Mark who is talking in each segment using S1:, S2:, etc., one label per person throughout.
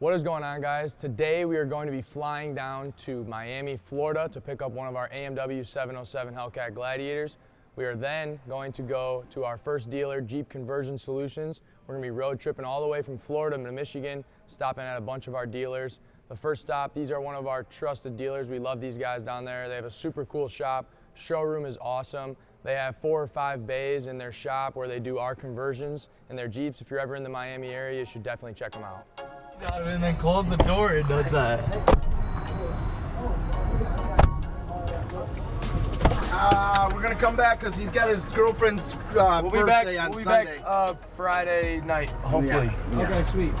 S1: What is going on, guys? Today we are going to be flying down to Miami, Florida to pick up one of our AMW 707 Hellcat Gladiators. We are then going to go to our first dealer, Jeep Conversion Solutions. We're going to be road tripping all the way from Florida to Michigan, stopping at a bunch of our dealers. The first stop, these are one of our trusted dealers. We love these guys down there. They have a super cool shop. Showroom is awesome. They have 4 or 5 bays in their shop where they do our conversions in their Jeeps. If you're ever in the Miami area, you should definitely check them out.
S2: And then close the door, it does that.
S3: We're gonna come back because he's got his girlfriend's birthday on Sunday.
S2: We'll be back Friday night, hopefully.
S3: Yeah.
S2: Okay, sweet.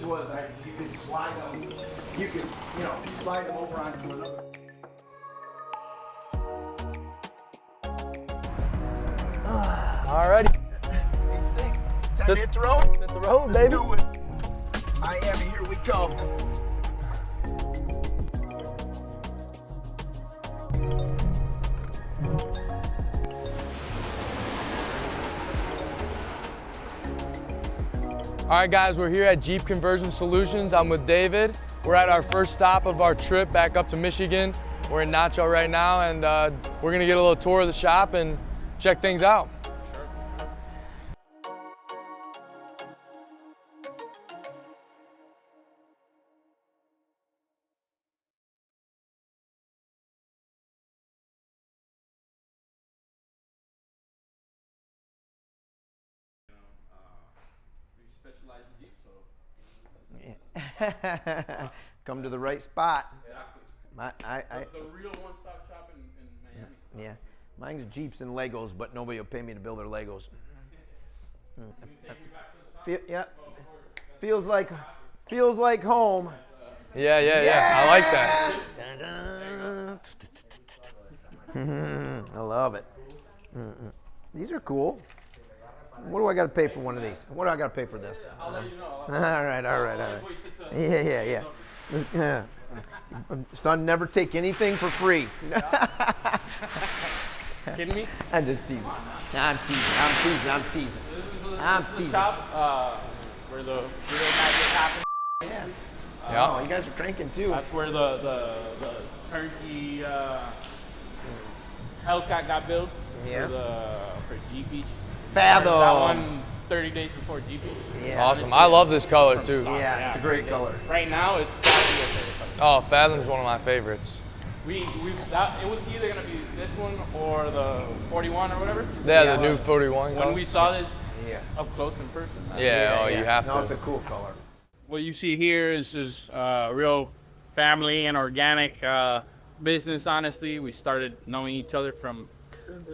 S3: Was you could slide them, you could, slide them over onto another.
S1: Alrighty.
S3: Time to hit the road?
S1: Hit the road, baby.
S3: Do it. Miami, here we come.
S1: All right, guys, we're here at Jeep Conversion Solutions. I'm with David. We're at our first stop of our trip back up to Michigan. We're in Nacho right now, and we're gonna get a little tour of the shop and check things out.
S3: Come to the right spot.
S2: The real one-stop shop in Miami.
S3: Yeah, mine's Jeeps and Legos, but nobody will pay me to build their Legos. Yeah, feels like home.
S1: Yeah. I like that.
S3: I love it. These are cool. What do I got to pay for one of these? What do I got to pay for this?
S2: I'll let you know.
S3: All right. Yeah. Son, never take anything for free.
S2: Kidding me?
S3: I'm just teasing. I'm teasing.
S2: This is the shop where the real magic happens.
S3: Yeah.
S1: Yeah.
S3: Oh, you guys are cranking too.
S2: That's where the turnkey Hellcat got built for GP.
S3: Fathom.
S2: That one 30 days before GP.
S3: Yeah.
S1: Awesome. I love this color too.
S3: Yeah, it's a great color.
S2: Right now, it's probably your favorite color.
S1: Oh, Fathom's one of my favorites.
S2: It was either gonna be this one or the 41 or whatever.
S1: Yeah, the new 41 color.
S2: When we saw this up close in person.
S1: You have to.
S3: No, it's a cool color.
S2: What you see here is just real family and organic business. Honestly, we started knowing each other from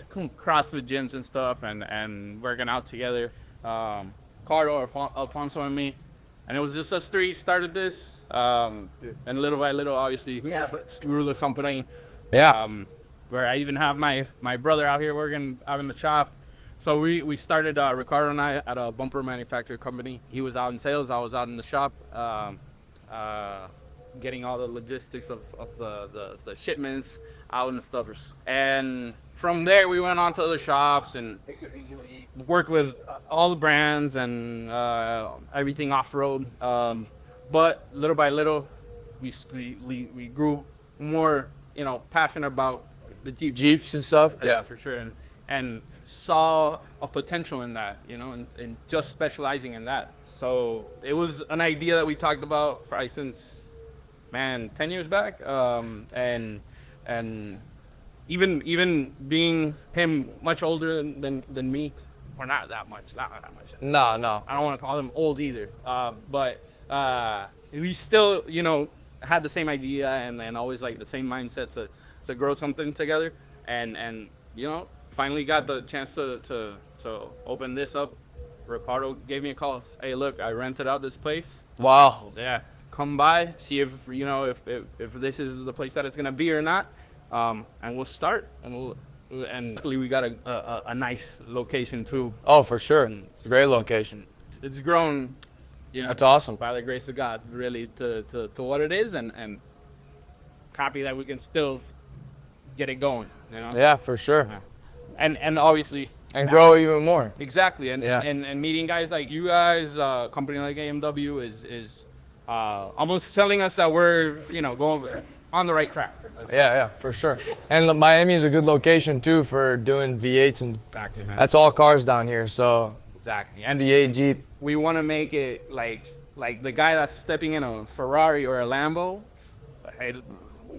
S2: CrossFit gyms and stuff, and working out together. Cardo, Alfonso, and me, and it was just us three started this, and little by little, obviously, grew the company.
S1: Yeah.
S2: Where I even have my brother out here working out in the shop. So we started, Ricardo and I, at a bumper manufacturer company. He was out in sales, I was out in the shop, getting all the logistics of the shipments out and stuff. And from there, we went on to other shops and worked with all the brands and everything off-road. But little by little, we grew more, passionate about the
S1: Jeeps and stuff.
S2: Yeah, for sure. And saw a potential in that, and just specializing in that. So it was an idea that we talked about for since 10 years back. And even being him much older than me, or not that much.
S1: No.
S2: I don't want to call him old either. But we still, you know, had the same idea and always like the same mindset to grow something together. And you know, finally got the chance to open this up. Ricardo gave me a call. Hey, look, I rented out this place.
S1: Wow.
S2: Yeah, come by, see if you know if this is the place that it's gonna be or not, and we'll start. And we got a nice location too.
S1: Oh, for sure. It's a great location.
S2: It's grown, you know,
S1: That's awesome.
S2: by the grace of God, really to what it is, and happy that we can still get it going. You know.
S1: Yeah, for sure.
S2: And obviously.
S1: And grow even more.
S2: Exactly, and
S1: Yeah.
S2: and meeting guys like you guys, a company like AMW is almost telling us that we're, you know, going on the right track.
S1: Yeah, for sure. And Miami is a good location too for doing V8s, and
S2: Exactly, man.
S1: that's all cars down here. So
S2: Exactly, and
S1: V8 Jeep.
S2: we want to make it like the guy that's stepping in a Ferrari or a Lambo,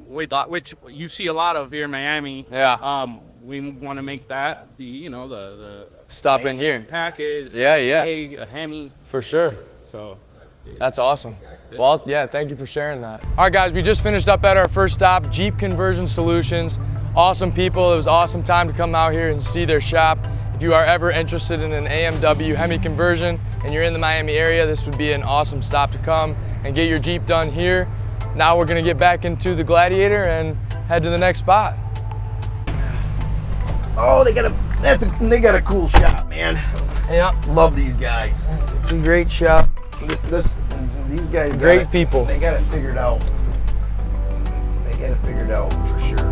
S2: which you see a lot of here in Miami.
S1: Yeah.
S2: We want to make that the, you know, the
S1: Stop in here.
S2: package.
S1: Yeah.
S2: A Hemi.
S1: For sure.
S2: So.
S1: That's awesome. Well, yeah, thank you for sharing that. All right, guys, we just finished up at our first stop, Jeep Conversion Solutions. Awesome people. It was an awesome time to come out here and see their shop. If you are ever interested in an AMW Hemi conversion and you're in the Miami area, this would be an awesome stop to come and get your Jeep done here. Now we're gonna get back into the Gladiator and head to the next spot.
S3: Oh, they got a cool shop, man.
S1: Yeah,
S3: Love these guys.
S1: it's a great shop.
S3: These guys
S1: Great people.
S3: They got it figured out. They got it figured out for sure.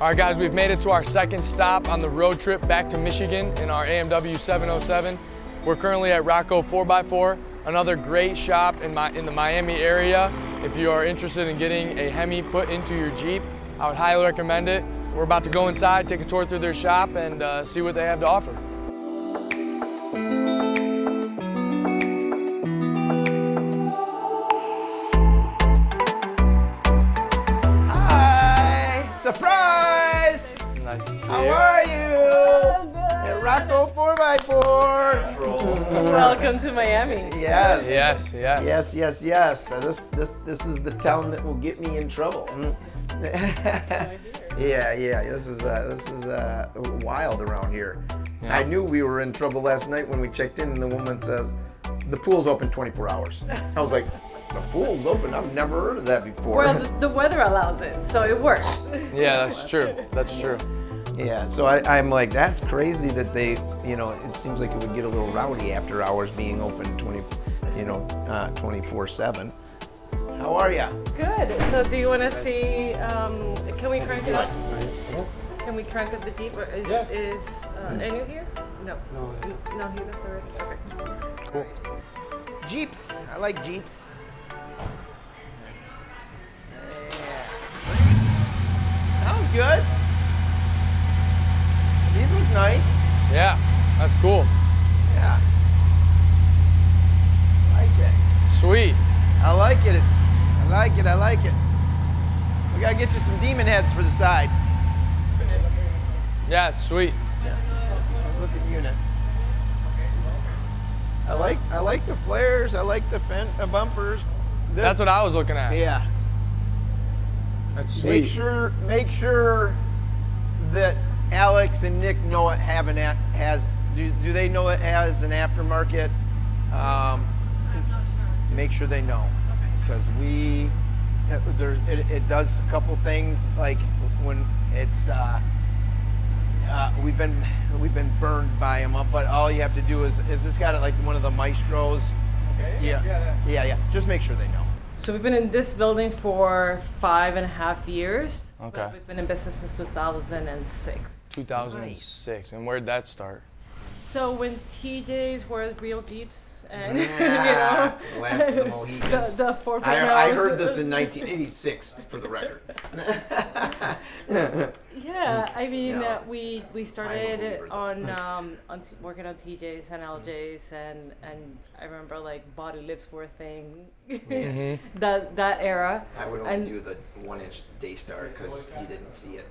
S1: All right, guys, we've made it to our second stop on the road trip back to Michigan in our AMW 707. We're currently at Rocco 4x4, another great shop in the Miami area. If you are interested in getting a Hemi put into your Jeep, I would highly recommend it. We're about to go inside, take a tour through their shop, and see what they have to offer.
S3: Hi! Surprise!
S1: Nice to see
S3: How
S1: you.
S3: are you? At Rocco 4x4.
S4: Welcome to Miami.
S3: Yes.
S1: Yes.
S3: Yes. This is the town that will get me in trouble. Yeah. This is wild around here.
S1: Yeah.
S3: I knew we were in trouble last night when we checked in, and the woman says the pool's open 24 hours. I was like, the pool's open? I've never heard of that before.
S4: Well, the weather allows it, so it works.
S1: Yeah, that's true. That's true.
S3: Yeah, so I'm like, that's crazy that they, you know, it seems like it would get a little rowdy after hours being open 24/7. How are ya?
S4: Good. So do you want to see, can we crank it up? Can we crank up the Jeep? Or is Enu here? No. No, he left already. Okay.
S1: Cool.
S3: Jeeps. I like Jeeps. Sounds good. These look nice.
S1: Yeah, that's cool.
S3: Yeah. I like it.
S1: Sweet.
S3: I like it. I like it. We gotta get you some demon heads for the side.
S1: Yeah, it's sweet.
S3: Look at unit. I like the flares. I like the bumpers.
S1: That's what I was looking at.
S3: Yeah.
S1: That's sweet.
S3: Make sure that Alex and Nick know it do they know it has an aftermarket? Make sure they know, because it does a couple things, like when it's we've been burned by them, but all you have to do is this got it like one of the Maestros?
S1: Okay.
S3: Yeah. Just make sure they know.
S4: So we've been in this building for 5.5 years.
S1: Okay.
S4: But we've been in business since 2006.
S1: 2006. And where'd that start?
S4: So when TJs were real Jeeps and
S3: Last of the Mohicans.
S4: the 4.0.
S3: I heard this in 1986, for the record.
S4: Yeah, I mean,
S3: Yeah.
S4: we started
S3: believer, though.
S4: working on TJs and LJs, and I remember like body lifts were a thing. that era.
S3: I would only
S4: And-
S3: do the 1-inch Daystar because you didn't see it.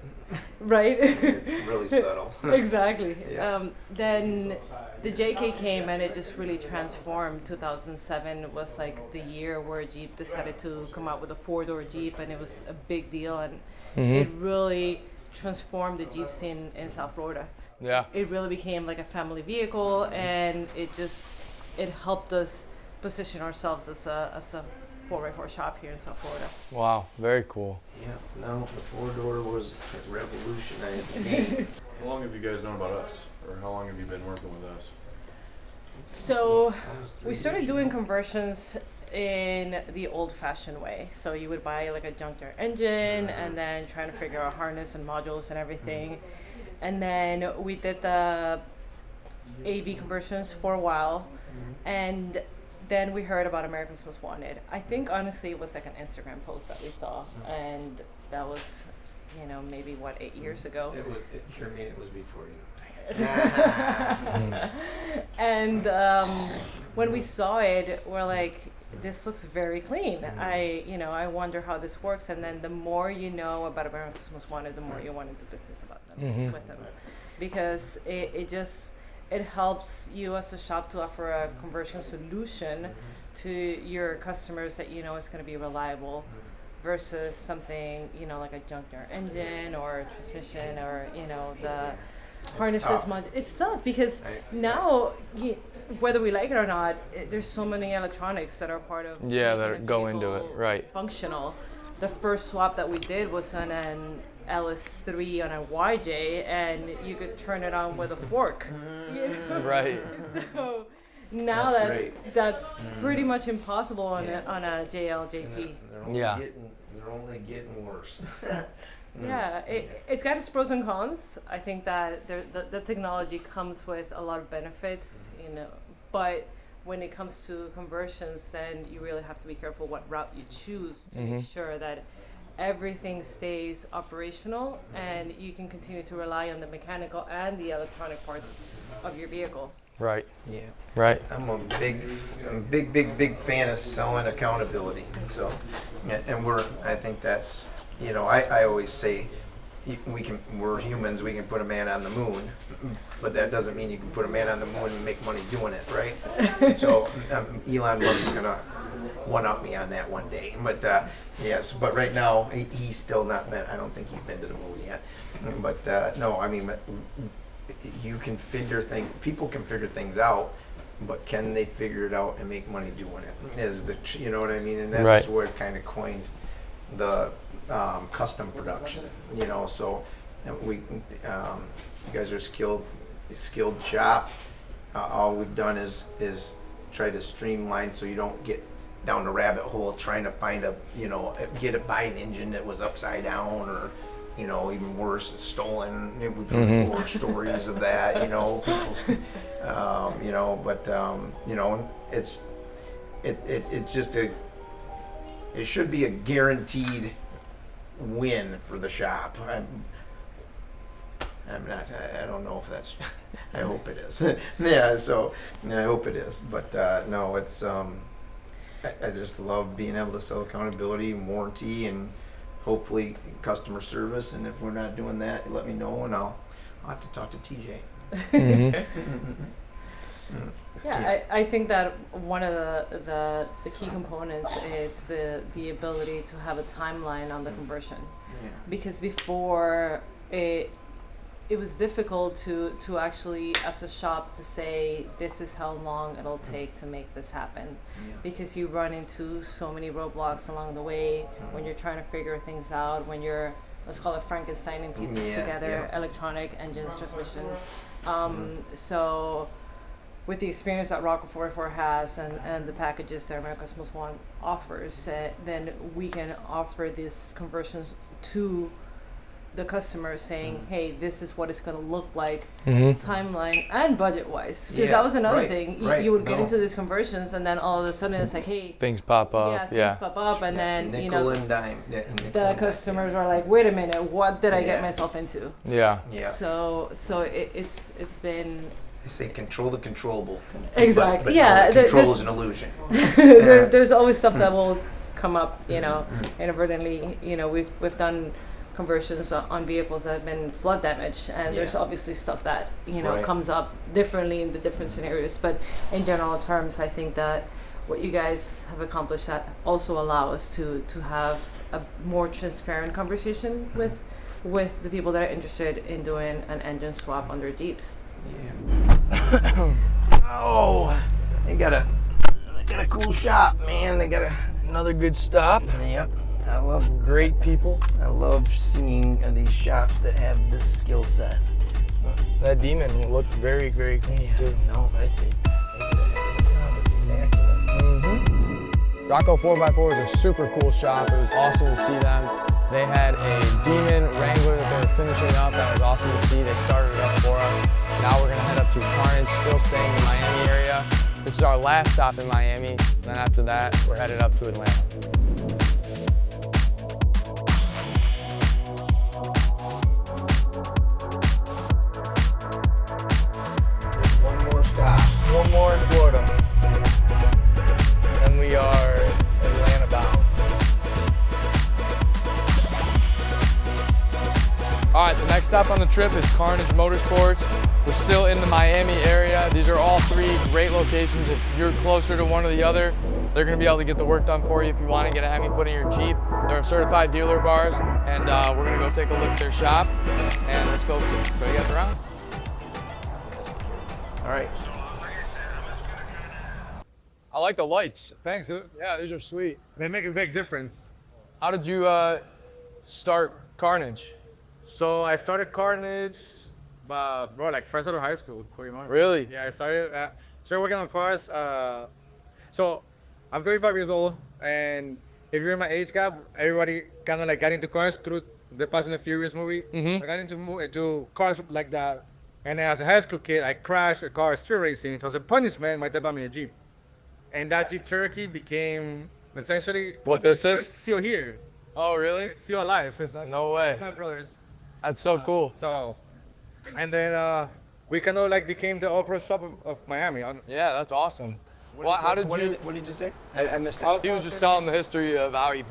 S4: Right.
S3: It's really subtle.
S4: Exactly.
S3: Yeah.
S4: Then the JK came and it just really transformed. 2007 was like the year where Jeep decided to come out with a 4-door Jeep, and it was a big deal, and it really transformed the Jeep scene in South Florida.
S1: Yeah.
S4: It really became like a family vehicle, and it helped us position ourselves as a 4x4 shop here in South Florida.
S1: Wow. Very cool.
S3: Yeah, no, the 4-door was revolutionary.
S5: How long have you guys known about us? Or how long have you been working with us?
S4: So we started doing conversions in the old-fashioned way. So you would buy like a junkyard engine and then trying to figure out harness and modules and everything. And then we did the AV conversions for a while, and then we heard about America's Most Wanted. I think honestly it was like an Instagram post that we saw, and that was, maybe 8 years ago.
S3: It was before you.
S4: And when we saw it, we're like, this looks very clean. I wonder how this works. And then the more you know about America's Most Wanted, the more you want to do business about them with them, because it helps you as a shop to offer a conversion solution to your customers that is going to be reliable, versus something like a junkyard engine or a transmission or the harnesses.
S3: tough.
S4: It's tough because now, whether we like it or not, there's so many electronics that are part of
S1: that go into it,
S4: vehicle
S1: right.
S4: functional. The first swap that we did was on an LS3 on a YJ, and you could turn it on with a fork.
S1: Right.
S4: So now
S3: That's
S4: that's
S3: great.
S4: pretty much impossible on a JL JT.
S3: They're only getting worse.
S4: Yeah, it's got its pros and cons. I think that the technology comes with a lot of benefits, but when it comes to conversions, then you really have to be careful what route you choose to make sure that everything stays operational and you can continue to rely on the mechanical and the electronic parts of your vehicle.
S1: Right.
S3: Yeah.
S1: Right.
S3: I'm a big fan of selling accountability. So, and I think that's, I always say, we're humans, we can put a man on the moon, but that doesn't mean you can put a man on the moon and make money doing it, right? So Elon Musk is gonna one-up me on that one day. But yes, but right now he's still not been. I don't think he's been to the moon yet. But no, I mean, you can people can figure things out, but can they figure it out and make money doing it? Is you know what I mean? And that's
S1: Right.
S3: where it kind of coined the custom production. So you guys are skilled shop. All we've done is try to streamline so you don't get down the rabbit hole trying to find buy an engine that was upside down, or even worse, it's stolen. We've heard more stories of that, people, it's just it should be a guaranteed win for the shop. I'm not, I don't know if that's, I hope it is. Yeah, so I hope it is, but no, it's, I just love being able to sell accountability and warranty and hopefully customer service. And if we're not doing that, let me know and I'll have to talk to TJ.
S4: Yeah, I think that one of the key components is the ability to have a timeline on the conversion.
S3: Yeah.
S4: Because before it was difficult to actually, as a shop, to say this is how long it'll take to make this happen.
S3: Yeah.
S4: Because you run into so many roadblocks along the way when you're trying to figure things out, when you're, let's call it Frankensteining pieces together, electronic, engines, transmission. So with the experience that Rocco 44 has and the packages that America's Most Wanted offers, then we can offer these conversions to the customer saying, hey, this is what it's going to look like,
S1: Mhm.
S4: timeline and budget wise, because
S3: Yeah,
S4: that was another
S3: right,
S4: thing.
S3: right,
S4: You would get
S3: no.
S4: into these conversions, and then all of a sudden it's like, hey,
S1: Things pop
S4: yeah,
S1: up.
S4: things
S1: Yeah.
S4: pop up, and then
S3: Nickel and dime.
S4: the customers are like, wait a minute, what did I get
S3: Yeah.
S4: myself into?
S1: Yeah.
S3: Yeah.
S4: So it's been
S3: I say control the controllable.
S4: Exactly,
S3: But
S4: yeah,
S3: no,
S4: there-
S3: control
S4: there's-
S3: is an illusion.
S4: there's always stuff that will come up, inadvertently. We've done conversions on vehicles that have been flood damaged, and there's
S3: Yeah.
S4: obviously stuff that
S3: Right.
S4: comes up differently in the different scenarios. But in general terms, I think that what you guys have accomplished that also allow us to have a more transparent conversation with the people that are interested in doing an engine swap on their Jeeps.
S3: Yeah. Oh, they got a cool shop, man. They got
S1: Another good stop.
S3: Yep. I love
S1: Great people.
S3: seeing these shops that have this skill set.
S1: That Demon looked very, very clean too.
S3: No, that's it.
S1: Mm-hmm. Rocco 4x4 is a super cool shop. It was awesome to see them. They had a Demon Wrangler that they were finishing up. That was awesome to see. They started it up for us. Now we're gonna head up to Carnage, still staying in the Miami area. This is our last stop in Miami. Then after that, we're headed up to Atlanta.
S3: One more stop.
S1: One more in Florida. And we are Atlanta bound. All right, the next stop on the trip is Carnage Motorsports. We're still in the Miami area. These are all three great locations. If you're closer to one or the other, they're gonna be able to get the work done for you. If you wanna get a Hemi put in your Jeep, they're certified dealer bars, and we're gonna go take a look at their shop, and let's go show you guys around.
S3: All right.
S1: I like the lights.
S6: Thanks, dude.
S1: Yeah, these are sweet.
S6: They make a big difference.
S1: How did you start Carnage?
S6: So I started Carnage, bro, like first out of high school, pretty much.
S1: Really?
S6: Yeah, I started working on cars. So I'm 35 years old, and if you're in my age gap, everybody kind of like got into cars through the Fast and the Furious movie.
S1: Mhm.
S6: I got into cars like that, and as a high school kid, I crashed a car street racing. It was a punishment. My dad bought me a Jeep, and that Jeep Cherokee became essentially
S1: What this is?
S6: still here,
S1: Oh, really?
S6: still alive. It's like
S1: No way.
S6: my brothers.
S1: That's so cool.
S6: So, and then we kind of like became the opera shop of Miami.
S1: Yeah, that's awesome. Well, how did you?
S3: What did you say? I missed it.
S1: He was just telling the history of how he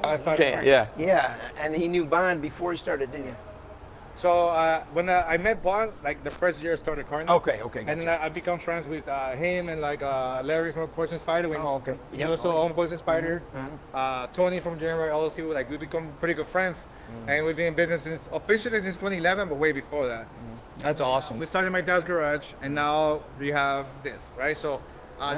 S6: I
S1: came. Yeah.
S3: Yeah, and he knew Bond before he started, didn't you?
S6: So when I met Bond, like the first year I started Carnage.
S3: Okay.
S6: And then I become friends with him and like Larry from Poison Spider.
S3: Oh, okay.
S6: He
S3: Yep.
S6: also owned Poison Spider.
S3: Mhm.
S6: Tony from January, all those people, like we become pretty good friends. And we've been in business officially since 2011, but way before that.
S1: That's awesome.
S6: We started in my dad's garage, and now we have this, right? So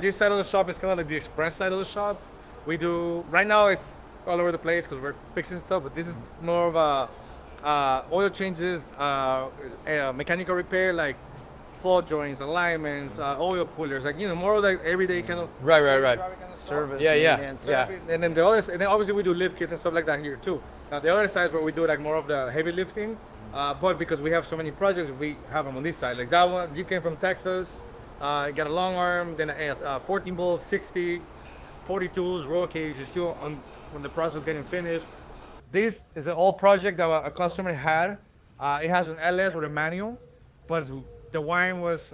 S6: this side of the shop is kind of like the express side of the shop. We do, right now it's all over the place because we're fixing stuff, but this is more of a oil changes, mechanical repair, like fault joints, alignments, oil coolers, like, more of like everyday kind of
S1: Right.
S3: Service.
S1: Yeah, yeah,
S3: maintenance.
S1: yeah.
S6: and then obviously we do lift kits and stuff like that here too. Now the other side is where we do like more of the heavy lifting, but because we have so many projects, we have them on this side. Like that one, Jeep came from Texas, got a long arm, then a 14 bolt, 60, 42s, roll cage, is still on the process of getting finished. This is an old project that a customer had. It has an LS with a manual, but the wine was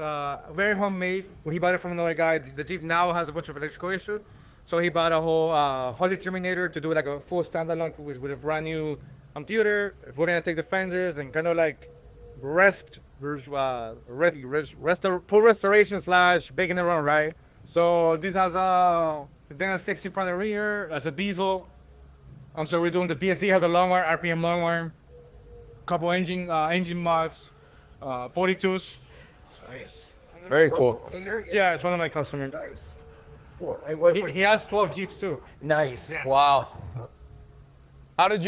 S6: very homemade. When he bought it from another guy, the Jeep now has a bunch of electrical issues. So he bought a whole Holy Terminator to do like a full standalone with a brand new computer. We're gonna take the fenders and kind of like full restoration / making it run right. So this has a 60 front and rear as a diesel. So we're doing the BSC has a long arm, RPM long arm, couple engine mods, 42s.
S3: Nice.
S1: Very cool.
S6: Yeah, it's one of my customers.
S3: Cool. Hey, what-
S6: He has 12 Jeeps too.
S3: Nice.
S1: Wow. How did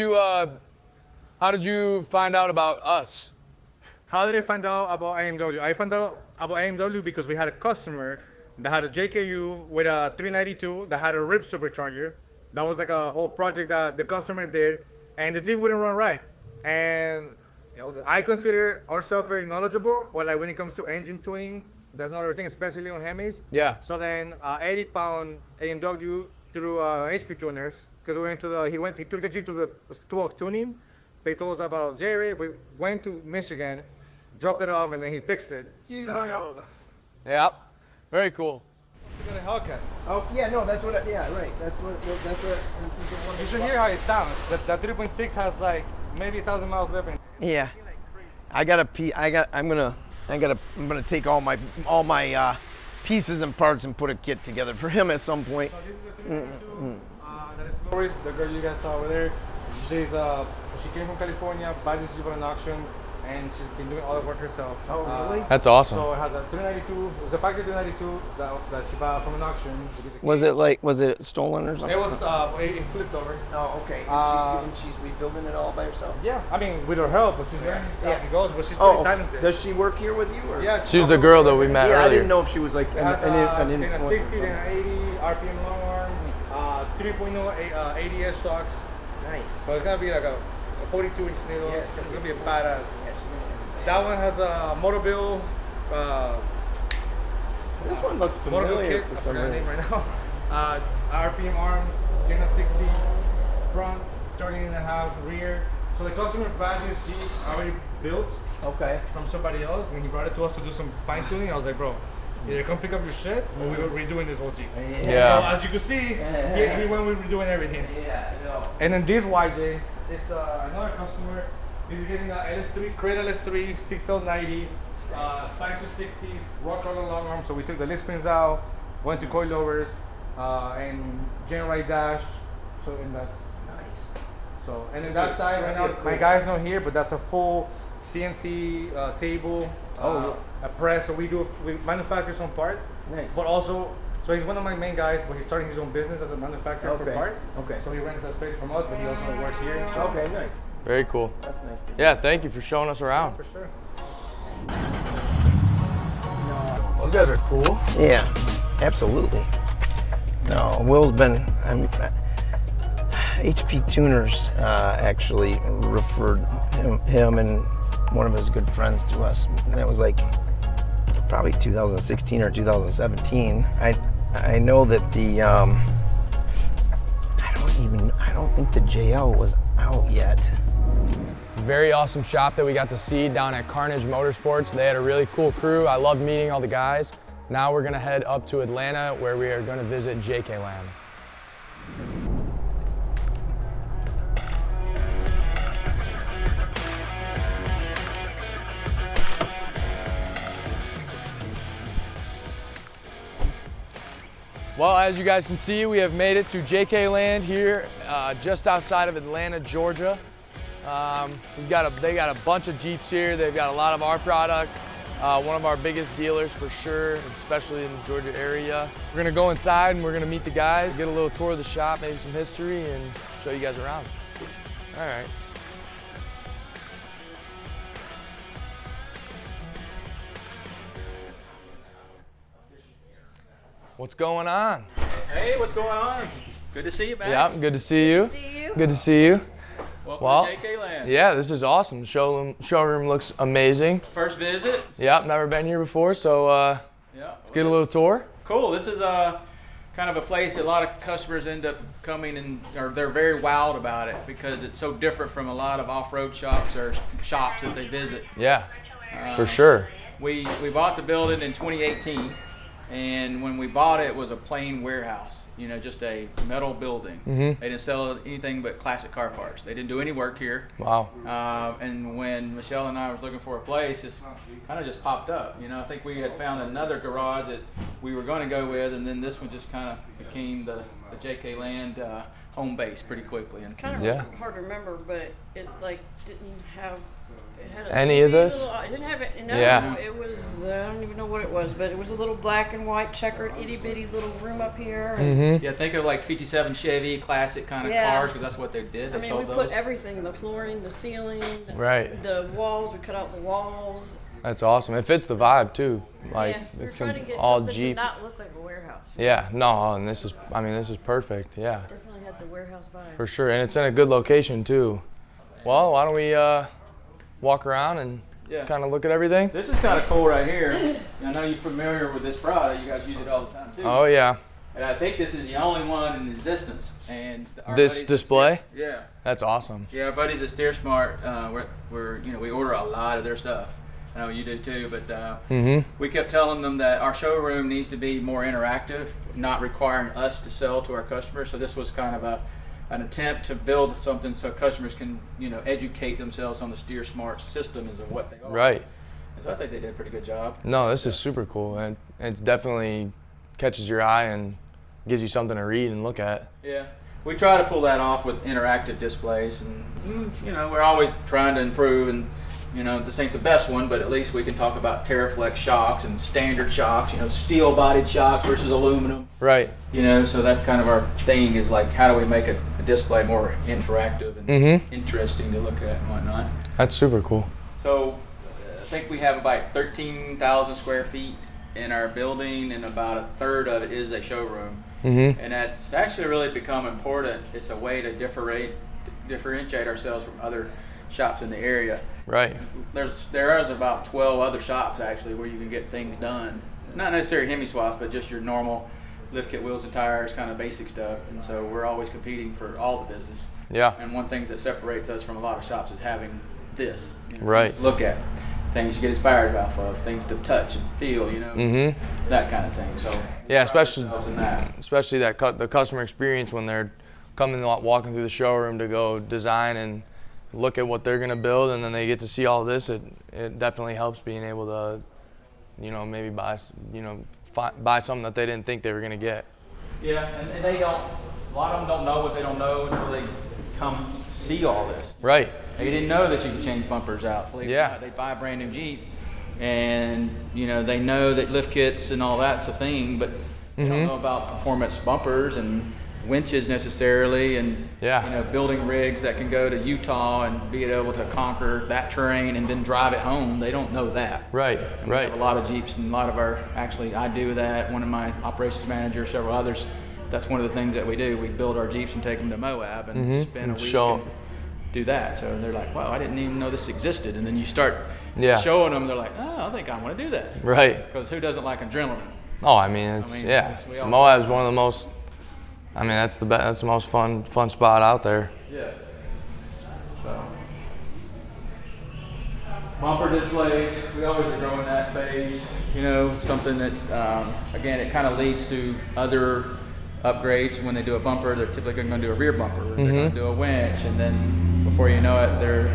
S1: you find out about us?
S6: How did I find out about AMW? I found out about AMW because we had a customer that had a JKU with a 392 that had a RIP supercharger. That was like a whole project that the customer did, and the Jeep wouldn't run right. And I consider ourselves very knowledgeable, but like when it comes to engine tuning, that's another thing, especially on Hemis.
S1: Yeah.
S6: So then 80-pound AMW through HP tuners, because he took the Jeep to the two-walk tuning. They told us about Jerry. We went to Michigan, dropped it off, and then he fixed it.
S1: Yep. Very cool.
S6: We got a Hellcat.
S3: Oh yeah, no, that's what. Yeah, right. That's what. This is the one.
S6: You should hear how it sounds. The 3.6 has like maybe 1,000 miles left.
S3: Yeah, I'm gonna take all my pieces and parts and put a kit together for him at some point.
S6: So this is a 3.2. That is Doris, the girl you guys saw over there. She came from California, bought this Jeep on an auction, and she's been doing all the work herself.
S3: Oh, really?
S1: That's awesome.
S6: So it has a 392. It was a factory 392 that she bought from an auction.
S3: Was it stolen or something?
S6: It was it flipped over.
S3: Oh, okay. And she's rebuilding it all by herself.
S6: Yeah, I mean with her help, but she's learning as she goes. But she's pretty
S3: Oh,
S6: talented.
S3: does she work here with you? Or?
S6: Yeah,
S1: She's the girl that we met
S3: Yeah, I
S1: earlier.
S3: didn't know if she was like
S6: It has
S3: an
S6: then a
S3: influencer.
S6: 60, then an 80 RPM long arm, 3.0 ADS shocks.
S3: Nice.
S6: So it's gonna be like a 42-inch needle.
S3: Yeah,
S6: It's gonna be a badass. That one has a Motorbill.
S3: This one looks
S6: Motorbill
S3: familiar
S6: kit. I
S3: for some
S6: forgot the name
S3: reason.
S6: right now. RPM arms, Gen 60 front, starting in the half rear. So the customer buys this Jeep already built
S3: Okay.
S6: from somebody else, and he brought it to us to do some fine tuning. I was like, bro, either come pick up your shit, or we're redoing this whole Jeep.
S1: Yeah.
S6: So as you can see, he went with redoing everything.
S3: Yeah, I know.
S6: And then this YJ, it's another customer. He's getting a LS3, Crate LS3, 6L90, Spicer 60s, Rocco long arm. So we took the list pins out, went to coilovers, and general dash. So and that's
S3: Nice.
S6: so. And then that side right now, my guy's not here, but that's a full CNC table, a press. So we manufacture some parts.
S3: Nice.
S6: But also, so he's one of my main guys, but he's starting his own business as a manufacturer for
S3: Okay.
S6: parts.
S3: Okay.
S6: So he rents that space from us, but he also works here. So
S3: Okay, nice.
S1: Very cool.
S3: That's nice.
S1: Yeah, thank you for showing us around.
S6: for sure.
S1: Those guys are cool.
S3: Yeah, absolutely. No, Will's been. HP Tuners actually referred him and one of his good friends to us. And that was like probably 2016 or 2017. I know that the I don't think the JL was out yet.
S1: Very awesome shop that we got to see down at Carnage Motorsports. They had a really cool crew. I loved meeting all the guys. Now we're gonna head up to Atlanta where we are gonna visit JK Land. Well, as you guys can see, we have made it to JK Land here, just outside of Atlanta, Georgia. They got a bunch of Jeeps here. They've got a lot of our product. One of our biggest dealers for sure, especially in the Georgia area. We're gonna go inside and we're gonna meet the guys, get a little tour of the shop, maybe some history, and show you guys around. All right. What's going on?
S7: Hey, what's going on? Good to see you, Max.
S1: Yeah, good to see you. Good to see you.
S7: Welcome
S1: Well,
S7: to JK Land.
S1: yeah, this is awesome. The showroom looks amazing.
S7: First visit.
S1: Yep, never been here before, so
S7: Yeah.
S1: let's get a little tour.
S7: Cool. This is kind of a place that a lot of customers end up coming and they're very wild about it because it's so different from a lot of off-road shops or shops that they visit.
S1: Yeah, for sure.
S7: We bought the building in 2018, and when we bought it, it was a plain warehouse. You know, just a metal building.
S1: Mhm.
S7: They didn't sell anything but classic car parts. They didn't do any work here.
S1: Wow.
S7: And when Michelle and I was looking for a place, it's kind of just popped up. You know, I think we had found another garage that we were going to go with, and then this one just kind of became the JK Land home base pretty quickly. And
S8: It's kind of
S1: Yeah.
S8: hard to remember, but it like didn't have. It had a
S1: Any of
S8: little-
S1: this?
S8: It didn't have it. No,
S1: Yeah.
S8: it was. I don't even know what it was, but it was a little black and white checkered itty bitty little room up here. And,
S1: Mm-hmm.
S7: yeah, think of like 57 Chevy classic kind of
S8: Yeah.
S7: cars because that's what they did. They
S8: I mean,
S7: sold
S8: we
S7: those.
S8: put everything: the flooring, the ceiling,
S1: Right.
S8: the walls. We cut out the walls.
S1: That's awesome. It fits the vibe too. Like
S8: yeah, we were
S1: it
S8: trying to get
S1: all
S8: something
S1: Jeep.
S8: to not look like a warehouse.
S1: Yeah, no, and this is perfect. Yeah,
S8: Definitely had the warehouse vibe.
S1: for sure. And it's in a good location too. Well, why don't we walk around and
S7: Yeah.
S1: kind of look at everything?
S7: This is kind of cool right here. I know you're familiar with this product. You guys use it all the time too.
S1: Oh yeah.
S7: And I think this is the only one in existence. And our
S1: This
S7: buddies at
S1: display?
S7: Yeah.
S1: That's awesome.
S7: Yeah, our buddies at Steer Smart, we order a lot of their stuff. I know you do too, but we kept telling them that our showroom needs to be more interactive, not requiring us to sell to our customers. So this was kind of an attempt to build something so customers can, educate themselves on the Steer Smart system as of what they are.
S1: Right.
S7: And so I think they did a pretty good job.
S1: No, this is super cool, and it definitely catches your eye and gives you something to read and look at.
S7: Yeah, we try to pull that off with interactive displays, and we're always trying to improve. And this ain't the best one, but at least we can talk about Terraflex shocks and standard shocks. Steel-bodied shocks versus aluminum.
S1: Right.
S7: So that's kind of our thing, is like, how do we make a display more interactive and interesting to look at and whatnot.
S1: That's super cool.
S7: So I think we have about 13,000 square feet in our building, and about a third of it is a showroom. And that's actually really become important. It's a way to differentiate ourselves from other shops in the area.
S1: Right.
S7: There is about 12 other shops actually where you can get things done. Not necessarily Hemi swaps, but just your normal lift kit, wheels and tires, kind of basic stuff. And so we're always competing for all the business.
S1: Yeah.
S7: And one thing that separates us from a lot of shops is having this.
S1: Right.
S7: Things to look at, things you get inspired off of, things to touch and feel, that kind of thing. So
S1: Yeah, especially
S7: that.
S1: the customer experience when they're walking through the showroom to go design and look at what they're gonna build, and then they get to see all this. It definitely helps being able to, maybe buy something that they didn't think they were gonna get.
S7: Yeah, and they don't. A lot of them don't know what they don't know until they come see all this.
S1: Right.
S7: They didn't know that you can change bumpers out.
S1: Yeah.
S7: They buy a brand new Jeep, and they know that lift kits and all that's a thing, but they don't know about performance bumpers and winches necessarily, and building rigs that can go to Utah and be able to conquer that terrain and then drive it home. They don't know that.
S1: Right.
S7: And we have a lot of Jeeps, and a lot of I do that. One of my operations managers, several others. That's one of the things that we do. We build our Jeeps and take them to Moab and spend a week and do that. So they're like, wow, I didn't even know this existed. And then you start showing them, they're like, oh, I think I want to do that.
S1: Right.
S7: Because who doesn't like adrenaline?
S1: Oh, Moab's one of the most. That's the best. That's the most fun spot out there.
S7: Yeah. So, bumper displays. We always are growing that space. Something that again, it kind of leads to other upgrades. When they do a bumper, they're typically going to do a rear bumper. They're going to do a winch, and then before you know it, they're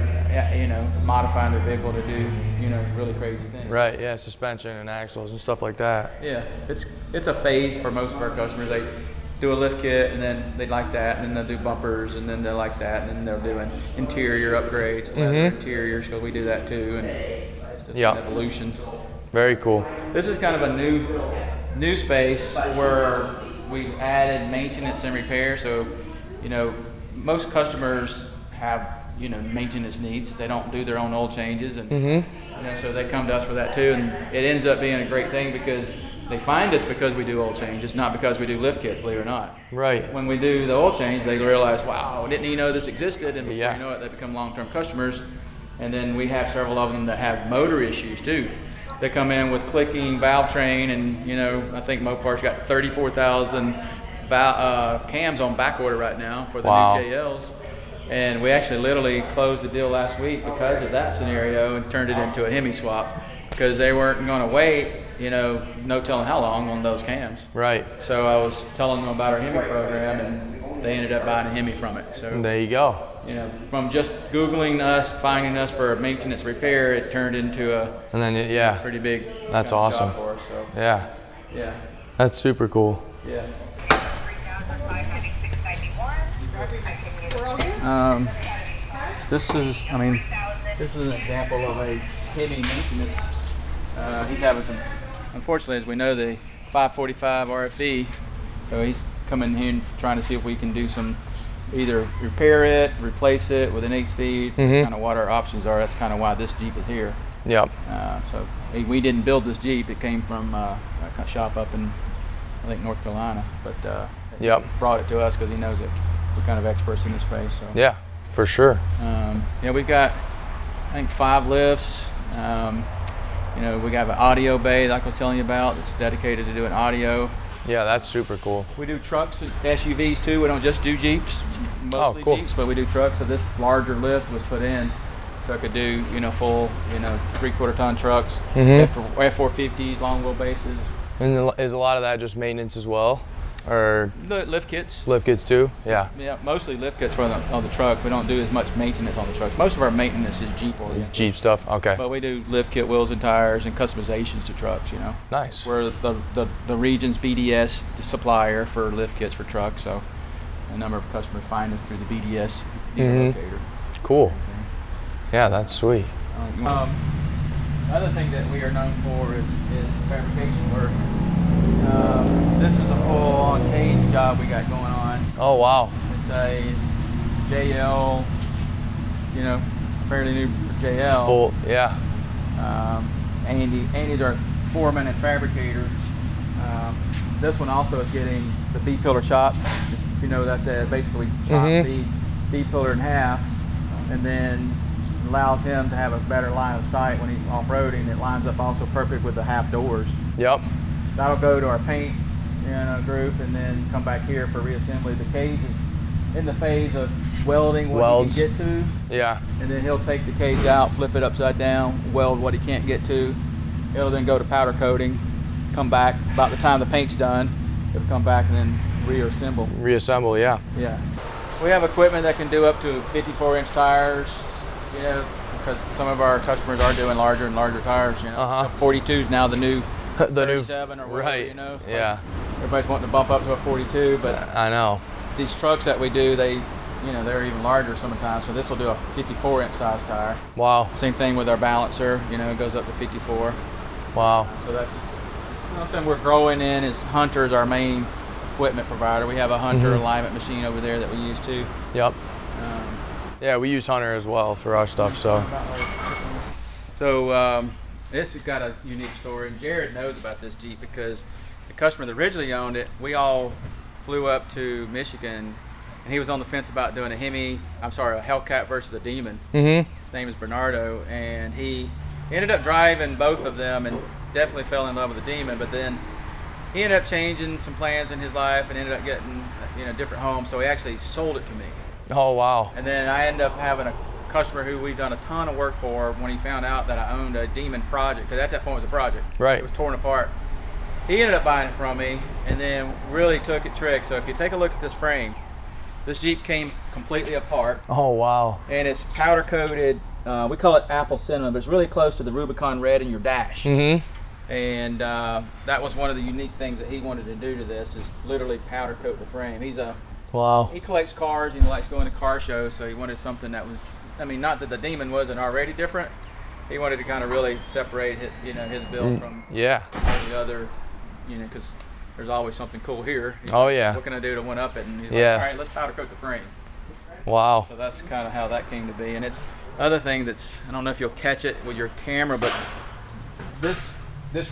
S7: modifying their vehicle to do really crazy things.
S1: Right. Yeah. Suspension and axles and stuff like that.
S7: Yeah. It's a phase for most of our customers. They do a lift kit, and then they like that, and then they'll do bumpers, and then they like that, and then they're doing interior upgrades, leather interiors, because we do that too, and it's just an evolution.
S1: Very cool.
S7: This is kind of a new space where we added maintenance and repair. So, most customers have maintenance needs. They don't do their own oil changes, and so they come to us for that too, and it ends up being a great thing because they find us because we do oil changes, not because we do lift kits, believe it or not.
S1: Right.
S7: When we do the oil change, they realize, wow, didn't even know this existed, and before you know it, they become long-term customers. And then we have several of them that have motor issues too. They come in with clicking, valve train, and I think Mopart's got 34,000 cams on back order right now for the new JLs. And we actually literally closed the deal last week because of that scenario and turned it into a Hemi swap, because they weren't going to wait, no telling how long on those cams.
S1: Right.
S7: So I was telling them about our Hemi program, and they ended up buying a Hemi from it. So
S1: there you go.
S7: From just Googling us, finding us for maintenance repair, it turned into a pretty big
S1: that's awesome
S7: job for us. So
S1: yeah, that's super cool.
S7: Yeah. This is an example of a Hemi maintenance. He's having some, unfortunately, as we know, the 545 RFE. So he's coming here and trying to see if we can do some, either repair it, replace it with an 8-speed, kind of what our options are. That's kind of why this Jeep is here.
S1: Yep.
S7: So we didn't build this Jeep. It came from a shop up in, I think, North Carolina. But he brought it to us because he knows that we're kind of experts in this space. So.
S1: Yeah, for sure.
S7: We've got I think 5 lifts. You know, we got an audio bay like I was telling you about that's dedicated to doing audio.
S1: Yeah, that's super cool.
S7: We do trucks and SUVs too. We don't just do Jeeps, mostly
S1: cool.
S7: Jeeps, but we do trucks. So this larger lift was put in so I could do, you know, full, you know, 3/4 ton trucks, F450s, long wheelbases.
S1: And is a lot of that just maintenance as well? Or
S7: Lift kits.
S1: lift kits too? Yeah.
S7: Yeah, mostly lift kits on the truck. We don't do as much maintenance on the truck. Most of our maintenance is Jeep oriented.
S1: Jeep stuff, okay.
S7: But we do lift kit wheels and tires and customizations to trucks, you know.
S1: Nice.
S7: We're the region's BDS supplier for lift kits for trucks, so a number of customers find us through the BDS dealer locator.
S1: Cool. Yeah, that's sweet.
S7: Other thing that we are known for is fabrication work. This is a full-on cage job we got going on.
S1: Oh, wow.
S7: It's a JL, you know, fairly new JL.
S1: Full, yeah.
S7: Andy's our foreman and fabricator. This one also is getting the B-pillar chop. If you know that, basically chop the B-pillar in half, and then allows him to have a better line of sight when he's off-roading. It lines up also perfect with the half doors.
S1: Yep.
S7: That'll go to our paint group and then come back here for reassembly. The cage is in the phase of welding what
S1: Welds.
S7: he can get to.
S1: Yeah.
S7: And then he'll take the cage out, flip it upside down, weld what he can't get to. It'll then go to powder coating, come back. About the time the paint's done, it'll come back and then reassemble.
S1: Reassemble, yeah.
S7: Yeah. We have equipment that can do up to 54-inch tires, you know, because some of our customers are doing larger and larger tires, you know. 42 is now the new
S1: The new
S7: 37 or whatever,
S1: right.
S7: you know. So
S1: Yeah.
S7: everybody's wanting to bump up to a 42, but
S1: I know.
S7: these trucks that we do, they, you know, they're even larger sometimes. So this will do a 54-inch size tire.
S1: Wow.
S7: Same thing with our balancer, you know, it goes up to 54.
S1: Wow.
S7: So that's something we're growing in. Is Hunter's our main equipment provider. We have a Hunter alignment machine over there that we use too.
S1: Yep. Yeah, we use Hunter as well for our stuff, so.
S7: So this has got a unique story, and Jared knows about this Jeep because the customer that originally owned it, we all flew up to Michigan, and he was on the fence about doing a Hellcat versus a Demon. His name is Bernardo, and he ended up driving both of them and definitely fell in love with the Demon, but then he ended up changing some plans in his life and ended up getting, you know, different homes, so he actually sold it to me.
S1: Oh, wow.
S7: And then I ended up having a customer who we've done a ton of work for when he found out that I owned a Demon project, because at that point it was a project.
S1: Right.
S7: It was torn apart. He ended up buying it from me and then really took it trick. So if you take a look at this frame, this Jeep came completely apart.
S1: Oh, wow.
S7: And it's powder coated, we call it apple cinnamon, but it's really close to the Rubicon red in your dash. And that was one of the unique things that he wanted to do to this, is literally powder coat the frame. He collects cars, he likes going to car shows, so he wanted something that was, I mean, not that the Demon wasn't already different. He wanted to kind of really separate his, you know, his build from all the other, you know, because there's always something cool here.
S1: Oh, yeah.
S7: What can I do to one up it? And he's like, all right, let's powder coat the frame.
S1: Wow.
S7: So that's kind of how that came to be. And it's other thing that's, I don't know if you'll catch it with your camera, but this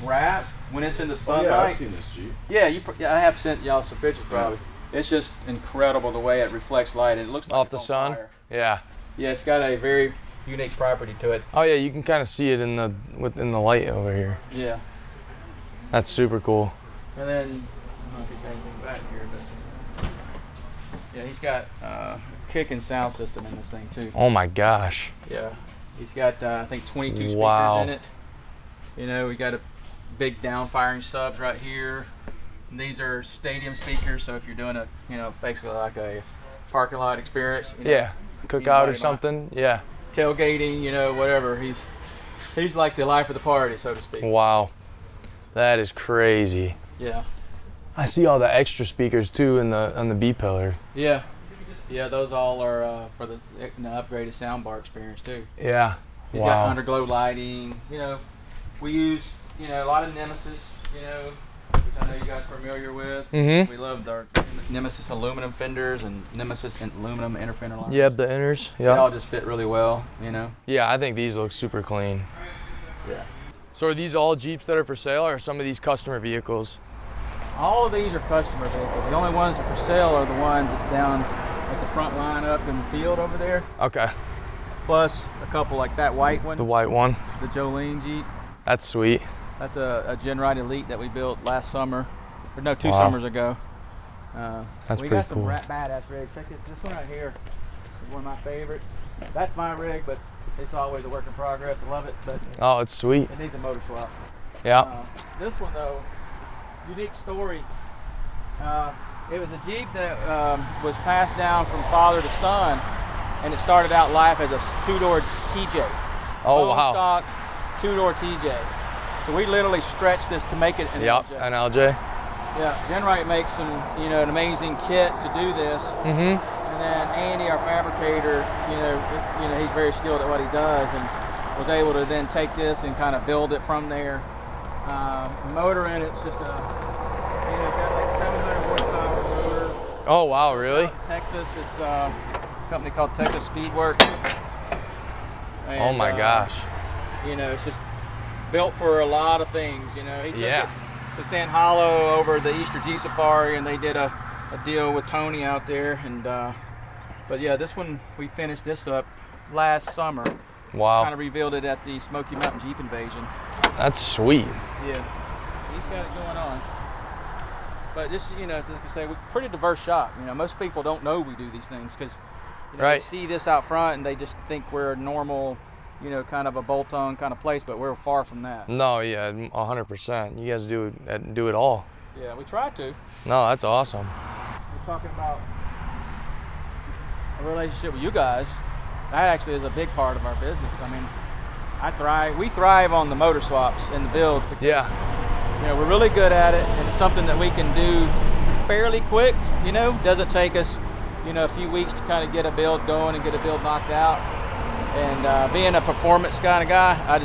S7: wrap, when it's in the sunlight.
S5: Yeah, I've seen this Jeep.
S7: Yeah, I have sent y'all some pictures probably. It's just incredible the way it reflects light. It looks like
S1: Off
S7: it's
S1: the
S7: on
S1: sun?
S7: fire.
S1: Yeah.
S7: Yeah, it's got a very unique property to it.
S1: Oh, yeah, you can kind of see it in the light over here.
S7: Yeah.
S1: That's super cool.
S7: And then, I don't know if he's got anything back here, but yeah, he's got a kick and sound system in this thing too.
S1: Oh, my gosh.
S7: Yeah. He's got, I think, 22 speakers in it. You know, we got a big down-firing subs right here. And these are stadium speakers, so if you're doing a, you know, basically like a parking lot experience. You know,
S1: Yeah. Cookout or something. Yeah.
S7: Tailgating, you know, whatever. He's like the life of the party, so to speak.
S1: Wow. That is crazy.
S7: Yeah.
S1: I see all the extra speakers too on the B pillar.
S7: Yeah. Yeah, those all are for the upgraded soundbar experience too.
S1: Yeah.
S7: He's got underglow lighting. You know, we use, you know, a lot of Nemesis, you know, which I know you guys are familiar with. We love our Nemesis aluminum fenders and Nemesis aluminum inner fender liners.
S1: Yep, the inners.
S7: They
S1: Yeah.
S7: all just fit really well, you know.
S1: Yeah, I think these look super clean.
S7: Yeah.
S1: So are these all Jeeps that are for sale, or are some of these customer vehicles?
S7: All of these are customer vehicles. The only ones that are for sale are the ones that's down at the front line up in the field over there.
S1: Okay.
S7: plus a couple like that white one,
S1: The white one.
S7: the Jolene Jeep.
S1: That's sweet.
S7: That's a Gen Ride Elite that we built last summer, or no, 2
S1: Wow.
S7: summers ago.
S1: That's
S7: we
S1: pretty
S7: got some
S1: cool.
S7: badass rigs. Check it. This one right here is one of my favorites. That's my rig, but it's always a work in progress. I love it, but
S1: Oh, it's sweet.
S7: it needs a motor swap.
S1: Yeah.
S7: This one though, unique story. It was a Jeep that was passed down from father to son, and it started out life as a 2-door TJ.
S1: Oh,
S7: Bone
S1: wow.
S7: Stock 2-door TJ. So we literally stretched this to make it an
S1: Yep,
S7: LJ.
S1: an LJ.
S7: Yeah, Genrite makes some, an amazing kit to do this.
S1: Mm-hmm.
S7: And then Andy, our fabricator, he's very skilled at what he does, and was able to then take this and kind of build it from there. Motor in it's just it's got like 700 horsepower motor.
S1: Oh, wow, really?
S7: Texas, it's a company called Texas Speedworks. And,
S1: Oh my gosh.
S7: It's just built for a lot of things. He took
S1: Yeah.
S7: it to Sand Hollow over the Easter Jeep Safari, and they did a deal with Tony out there. And but yeah, this one we finished this up last summer. Kind
S1: Wow.
S7: of revealed it at the Smoky Mountain Jeep Invasion.
S1: That's sweet.
S7: Yeah, he's got it going on. But just just like I say, we're pretty diverse shop. Most people don't know we do these things because
S1: Right.
S7: they see this out front and they just think we're a normal, kind of a bolt-on kind of place, but we're far from that.
S1: No, yeah, 100%. You guys do it all.
S7: Yeah, we try to.
S1: No, that's awesome.
S7: We're talking about a relationship with you guys. That actually is a big part of our business. I mean, we thrive on the motor swaps and the builds because
S1: Yeah.
S7: we're really good at it, and it's something that we can do fairly quick. Doesn't take us a few weeks to kind of get a build going and get a build knocked out. And being a performance kind of guy, I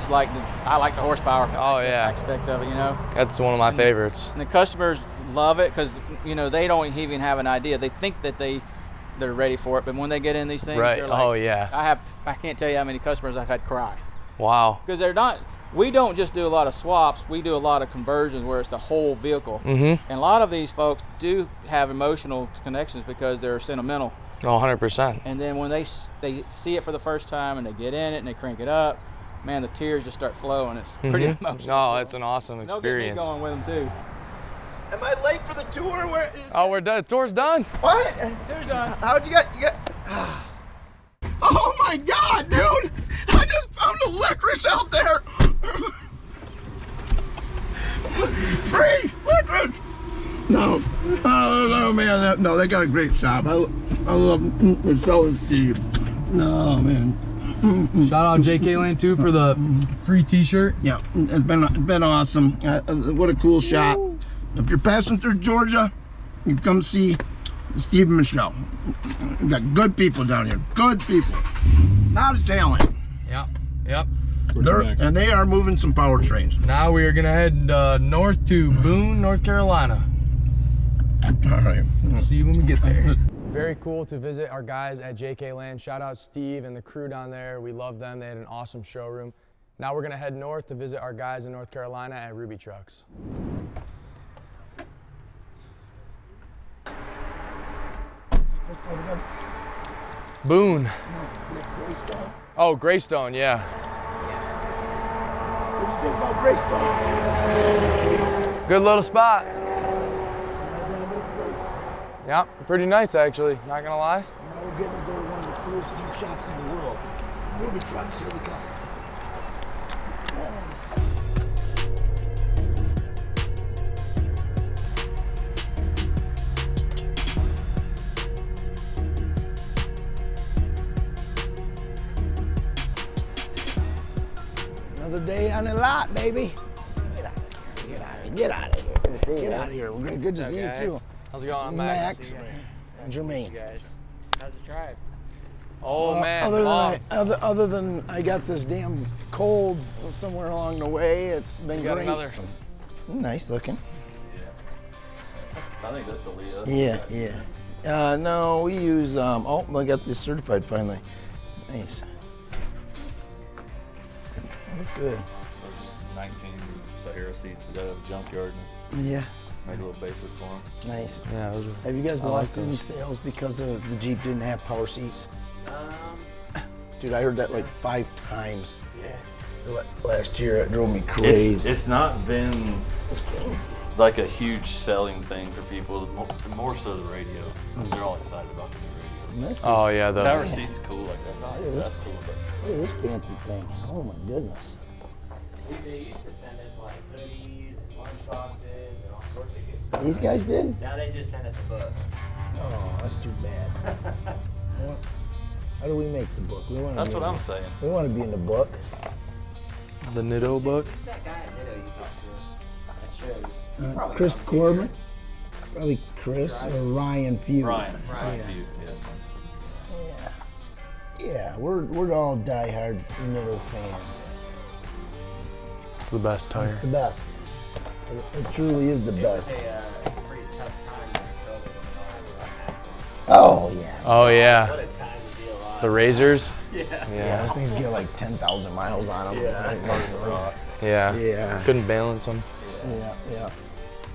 S7: like the horsepower
S1: Oh, yeah.
S7: aspect of it.
S1: That's one of my favorites.
S7: And the customers love it because they don't even have an idea. They think that they're ready for it, but when they get in these things,
S1: Right.
S7: they're like,
S1: Oh, yeah.
S7: I can't tell you how many customers I've had cry
S1: Wow.
S7: because they're not. We don't just do a lot of swaps. We do a lot of conversions where it's the whole vehicle.
S1: Mm-hmm.
S7: And a lot of these folks do have emotional connections because they're sentimental.
S1: Oh, 100%.
S7: And then when they see it for the first time and they get in it and they crank it up, man, the tears just start flowing. It's pretty
S1: Mhm.
S7: emotional.
S1: Oh, it's an awesome
S7: They'll get me
S1: experience.
S7: going with them too.
S3: Am I late for the tour? Where?
S1: Oh, we're done. Tour's done.
S3: What?
S7: Tour's done.
S3: How'd you get? Oh my God, dude! I just found a licorice out there. Free licorice. No, oh man, no, they got a great shop. I love Michelle and Steve. No man.
S1: Shout out JK Land too for the free T-shirt.
S3: Yeah, it's been awesome. What a cool shop. If you're passing through Georgia, you come see Steve and Michelle. We got good people down here. Good people. Not a talent.
S1: Yep.
S3: And they are moving some powertrains.
S1: Now we are gonna head north to Boone, North Carolina.
S3: All right.
S1: See you when we get there. Very cool to visit our guys at JK Land. Shout out Steve and the crew down there. We love them. They had an awesome showroom. Now we're gonna head north to visit our guys in North Carolina at Rubitrux. Boone. Oh, Greystone, yeah. Good little spot. Yeah, pretty nice actually, not gonna lie.
S9: Now we're getting to go to one of the coolest Jeep shops in the world. Rubitrux, here we come. Another day on the lot, baby. Get out of here. Get out of here. Get out of here. Good to see you. Get out of here. Good to see you too.
S1: How's it going? I'm
S9: Max and Jermaine.
S2: How's the drive?
S1: Oh man,
S9: Other than I got this damn cold somewhere along the way, it's been
S1: you got
S9: great.
S1: another.
S9: Nice looking.
S5: I think that's the lead.
S9: Yeah. No, we use. Oh, I got this certified finally. Nice. Look good.
S5: Those just 19 Sahara seats that have a junkyard and
S9: Yeah.
S5: made a little basic for them.
S9: Nice.
S1: Yeah, those are.
S9: Have you guys
S1: I like
S9: lost any
S1: those.
S9: sales because of the Jeep didn't have power seats? Dude, I heard that like 5 times. Last year, it drove me crazy.
S10: It's not been like a huge selling thing for people. More so the radio. They're all excited about the new radio.
S1: Oh yeah,
S10: The
S1: the
S10: power seat's cool like that. That's cool. But
S9: Look at this fancy thing. Oh my goodness.
S11: They used to send us like hoodies and lunch boxes and all sorts of good stuff.
S9: These guys did?
S11: Now they just send us a book.
S9: Oh, that's too bad. How do we make the book?
S10: that's what I'm saying.
S9: We want to be in the book.
S1: the Nitto book.
S11: Who's that guy at Nitto you talked to? That shows. Probably
S9: Chris
S11: not
S9: Corbin? Probably Chris or Ryan Feud.
S10: Ryan
S9: Yeah.
S10: Feud, yes.
S9: Yeah, we're all diehard Nitto fans.
S1: It's the best tire.
S9: The best. It truly is the
S11: It
S9: best.
S11: was a pretty tough time during COVID when we all had to run access.
S9: Oh yeah.
S1: Oh yeah,
S11: What a time to be alive.
S1: the razors.
S9: Yeah, those things get like 10,000 miles on them.
S1: Yeah.
S9: Yeah.
S1: Couldn't balance them.
S9: Yeah.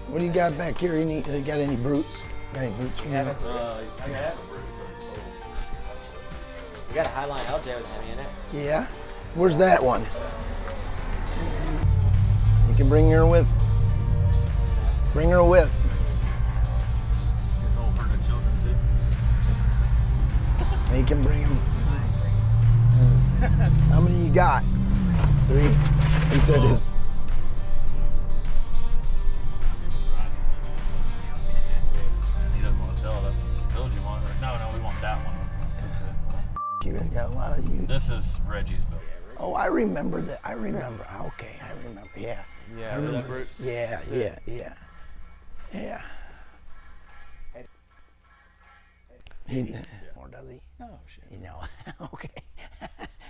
S9: What do you got back here? You got any brutes? Got any brutes from that?
S11: We got a Highline LJ with a Hemi in it.
S9: Yeah. Where's that one? You can bring her with. Bring her with.
S10: It's all for the children too.
S9: You can bring them. How many you got? 3. He said his.
S10: He doesn't want to sell it. Just build you one. Or, no, we want that one.
S9: You guys got a lot of you.
S10: This is Reggie's build.
S9: Oh, I remember that. I remember. Okay, I remember. Yeah.
S1: Yeah.
S9: I remember. Yeah. Or does he?
S10: Oh, shit.
S9: You know. Okay.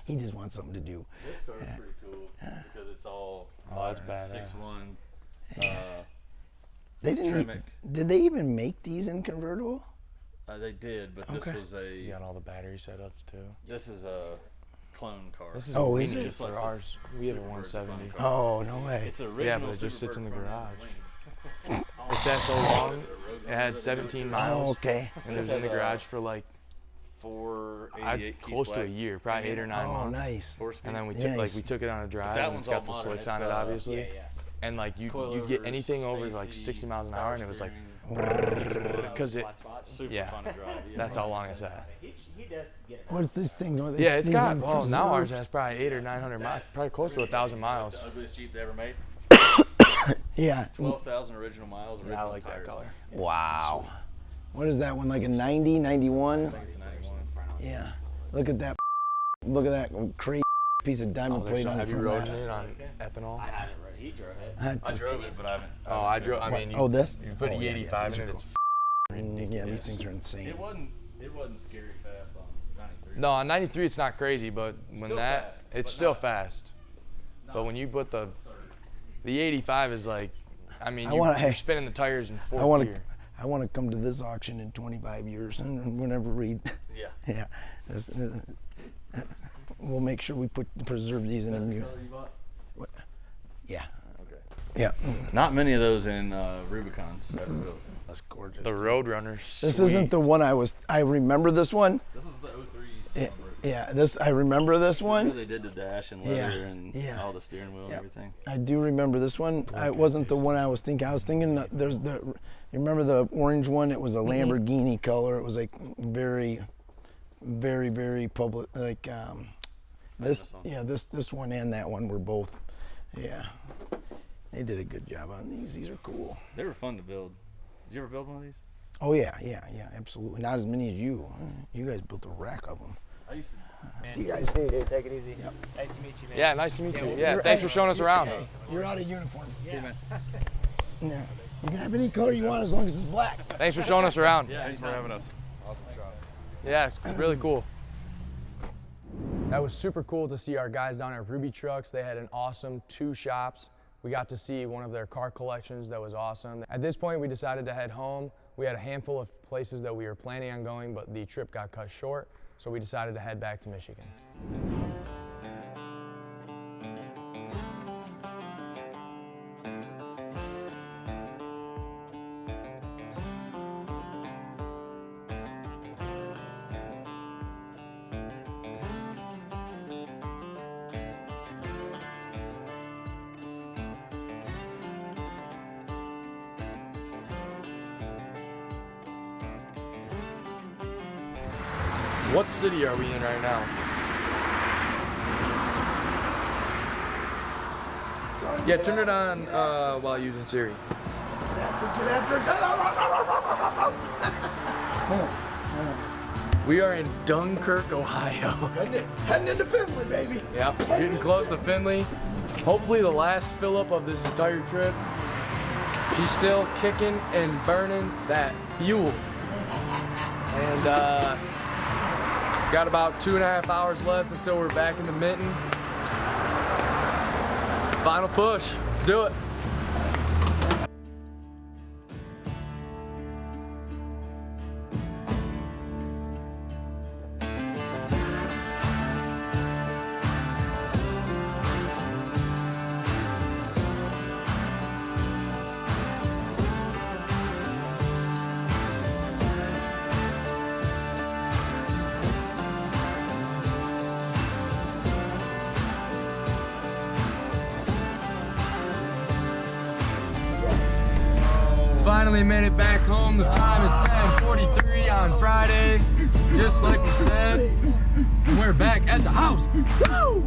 S9: He just wants something to do.
S10: This car's pretty cool because it's all
S1: that's badass.
S10: 6'1".
S9: They didn't.
S10: Tremec.
S9: Did they even make these in convertible?
S10: They did, but this
S9: Okay.
S10: was
S1: He's got all the battery setups too.
S10: this is a clone car.
S1: This is
S9: Oh,
S1: what we
S9: is
S1: need
S9: it?
S1: for ours. We have a 170.
S9: Oh no way.
S10: It's the original.
S1: Yeah, but it just sits in the
S10: Superbird
S1: garage.
S10: front
S1: It sat so long. It had 17 miles.
S9: Oh, okay.
S1: And it was in the garage for like
S10: 488
S1: close to a year, probably 8 or 9
S9: Oh,
S1: months.
S9: nice.
S1: And then we
S9: Nice.
S1: took we took it on a drive.
S10: that
S1: And
S10: one's
S1: it's got
S10: all
S1: the
S10: modern.
S1: slicks
S10: It's,
S1: on it, obviously.
S11: Yeah.
S1: And like you'd get
S10: Coilovers,
S1: anything over like
S10: AC,
S1: 60 miles an hour, and it was like
S10: steering.
S1: because it.
S11: Flat spots.
S10: Super
S1: Yeah.
S10: fun to drive. Yeah.
S1: That's how long it's at.
S11: He does get it.
S9: What's this thing?
S1: Yeah, it's got.
S9: Even
S1: Well, now ours
S9: preserved?
S1: has probably 800 or 900 miles, probably close to 1,000 miles.
S10: The ugliest Jeep they ever made.
S9: Yeah.
S10: 12,000 original miles.
S1: Yeah, I
S10: Original
S1: like that
S10: tires.
S1: color.
S9: Wow. What is that one? Like a 90, 91?
S10: I think it's a 91.
S9: Yeah. Look at that. Look at that crazy piece of diamond
S1: Oh,
S9: plate on the
S1: have you
S9: front.
S1: ridden it on ethanol?
S11: I haven't read. He drove it.
S9: I
S10: I
S9: just-
S10: drove it, but I haven't.
S1: Oh, I drove. I mean,
S9: Oh, this?
S1: You put
S9: Oh, yeah,
S1: E85
S9: these
S1: in
S9: are
S1: it. It's
S9: Yeah, these things are insane.
S10: It wasn't scary fast on 93.
S1: no, on 93 it's not crazy, but when
S10: Still
S1: that
S10: fast,
S1: it's
S10: but
S1: still
S10: not-
S1: fast. But when you put the 85 is like, I mean,
S9: I
S1: you're
S9: wanna-
S1: spinning the tires in fourth
S9: I want
S1: gear.
S9: to. I want to come to this auction in 25 years, and whenever we.
S10: Yeah.
S9: Yeah. This- we'll make sure we preserve these in a museum.
S10: Color you bought?
S9: Yeah.
S10: Okay.
S9: Yeah.
S10: Not many of those in Rubicons ever built.
S9: That's gorgeous.
S1: The Roadrunner.
S9: This isn't the one I remember this one.
S10: This was the 03
S9: Yeah,
S10: Celebrate.
S9: I remember this
S10: Where
S9: one.
S10: they did the dash and
S9: Yeah,
S10: leather and
S9: yeah.
S10: all the steering wheel and
S9: Yeah.
S10: everything.
S9: I do remember this one. It wasn't the one I was thinking. I was thinking that there's the. You remember the orange one? It was a Lamborghini color. It was like very, very, very public. Like this.
S10: one.
S9: Yeah, this one and that one were both. Yeah, they did a good job on these. These are cool.
S10: They were fun to build. Did you ever build one of these?
S9: Oh yeah, absolutely. Not as many as you. You guys built a rack of them.
S10: I used to.
S9: See you guys.
S11: See you, dude. Take it easy. Nice to meet you, man.
S1: Yeah, nice to meet you. Yeah,
S9: You're-
S1: thanks for showing us around.
S9: You're out of uniform. Yeah. Yeah. You can have any color you want as long as it's black.
S1: Thanks for showing us around.
S10: Yeah, thanks for having us.
S1: Yeah, it's really cool. That was super cool to see our guys down at Rubitrux. They had an awesome 2 shops. We got to see one of their car collections that was awesome. At this point, we decided to head home. We had a handful of places that we were planning on going, but the trip got cut short, so we decided to head back to Michigan. What city are we in right now? Yeah, turn it on while using Siri.
S9: Get after
S1: We are in Dunkirk, Ohio.
S9: Heading into Finley, baby.
S1: Yep, we're getting close to Finley. Hopefully the last fill up of this entire trip. She's still kicking and burning that fuel. And got about 2.5 hours left until we're back in the mitten. Final push, let's do it. Finally made it back home. The time is 10:43 on Friday. Just like we said, we're back at the house. Woo!